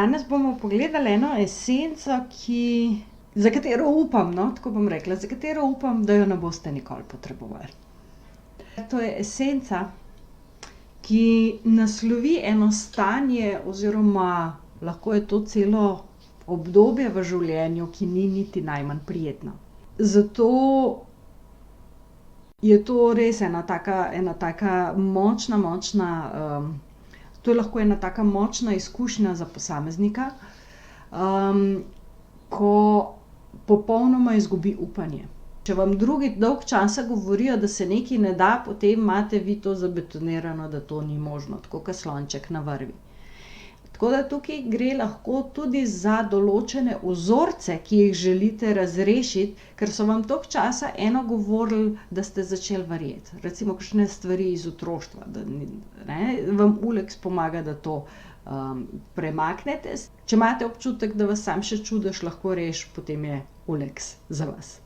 Danes bomo pogledali eno esenco, za katero upam, tako bom rekla, za katero upam, da jo ne boste nikoli potrebovali. To je esenca, ki naslovi eno stanje oziroma lahko je to celo obdobje v življenju, ki ni niti najmanj prijetno. Zato je to res ena taka močna, to je lahko ena taka močna izkušnja za posameznika, ko popolnoma izgubi upanje. Če vam drugi dolgo časa govorijo, da se nekaj ne da, potem imate vi to zabetonirano, da to ni možno, tako kot slonček na vrvi. Tako da tukaj gre lahko tudi za določene vzorce, ki jih želite razrešiti, ker so vam toliko časa eno govorili, da ste začeli verjeti. Recimo kakšne stvari iz otroštva, vam Ulex pomaga, da to premaknete. Če imate občutek, da vas sam še čudež lahko reši, potem je Ulex za vas.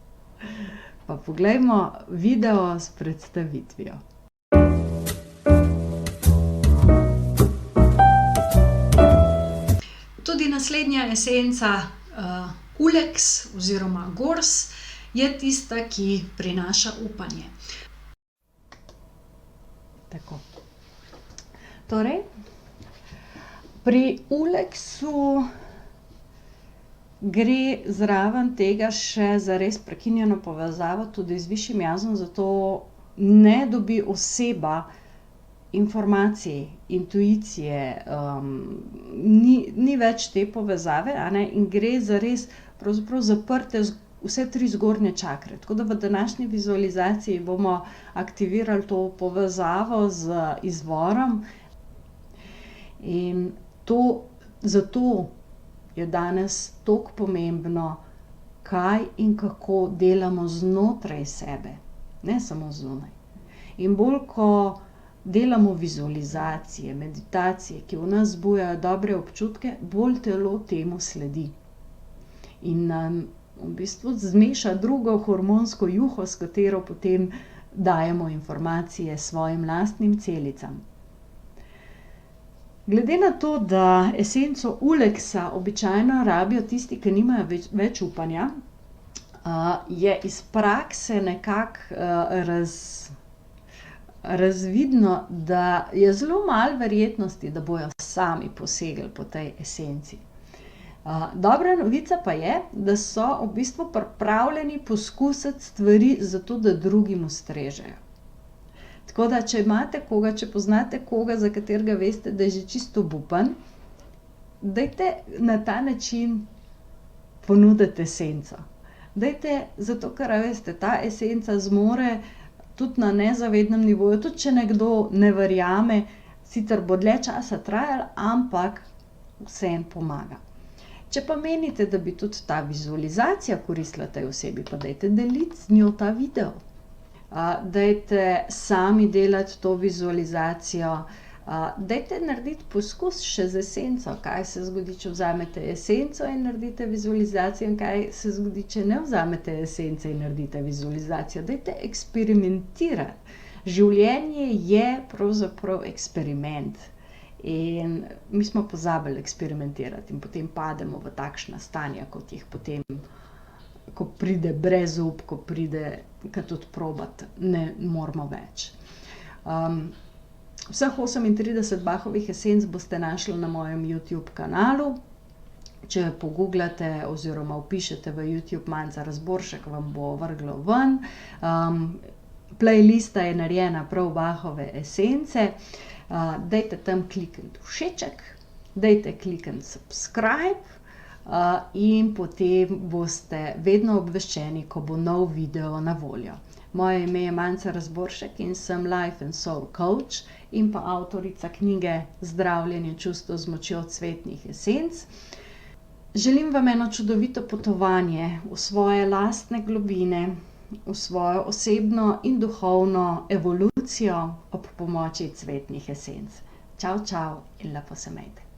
Pa poglejmo video s predstavitvijo. Tudi naslednja esenca Ulex oziroma Gors je tista, ki prinaša upanje. Tako. Torej, pri Ulexu gre zraven tega še za res prekinjeno povezavo tudi z višjim jazom, zato ne dobi oseba informacij, intuicije, ni več te povezave, in gre za res pravzaprav zaprte vse 3 zgornje čakre. Tako da v današnji vizualizaciji bomo aktivirali to povezavo z izvorom in zato je danes toliko pomembno, kaj in kako delamo znotraj sebe, ne samo zunaj. In bolj, ko delamo vizualizacije, meditacije, ki v nas zbujajo dobre občutke, bolj telo temu sledi. In nam v bistvu zmeša drugo hormonsko juho, s katero potem dajemo informacije svojim lastnim celicam. Glede na to, da esenco Ulexa običajno rabijo tisti, ki nimajo več upanja, je iz prakse nekako razvidno, da je zelo malo verjetnosti, da bojo sami posegli po tej esenci. Dobra novica pa je, da so v bistvu pripravljeni poskusiti stvari zato, da drugim ustrežejo. Tako da, če imate koga, če poznate koga, za katerega veste, da je že čisto obupan, dajte na ta način ponuditi esenco. Dajte, zato ker veste, ta esenca zmore tudi na nezavednem nivoju, tudi če nekdo ne verjame, sicer bo dlje časa trajalo, ampak vseeno pomaga. Če pa menite, da bi tudi ta vizualizacija koristila tej osebi, pa dajte deliti z njo ta video. Dajte sami delati to vizualizacijo, dajte narediti poskus še z esenco, kaj se zgodi, če vzamete esenco in naredite vizualizacijo, in kaj se zgodi, če ne vzamete esence in naredite vizualizacijo. Dajte eksperimentirati. Življenje je pravzaprav eksperiment in mi smo pozabili eksperimentirati in potem pademo v takšna stanja, kot jih potem, ko pride brezup, ko tudi probati ne moramo več. Vseh 38 Bachovih esenc boste našli na mojem YouTube kanalu. Če pogooglate oziroma vpišete v YouTube Manca Razboršek, vam bo vrglo ven. Playlista je narejena prav Bachove esence. Dajte tam klikniti všeček, dajte klikniti subscribe, in potem boste vedno obveščeni, ko bo nov video na voljo. Moje ime je Manca Razboršek in sem Life and Soul Coach in pa avtorica knjige Zdravljenje čustev z močjo cvetnih esenc. Želim vam eno čudovito potovanje v svoje lastne globine, v svojo osebno in duhovno evolucijo ob pomoči cvetnih esenc. Čau, čau in lepo se imejte.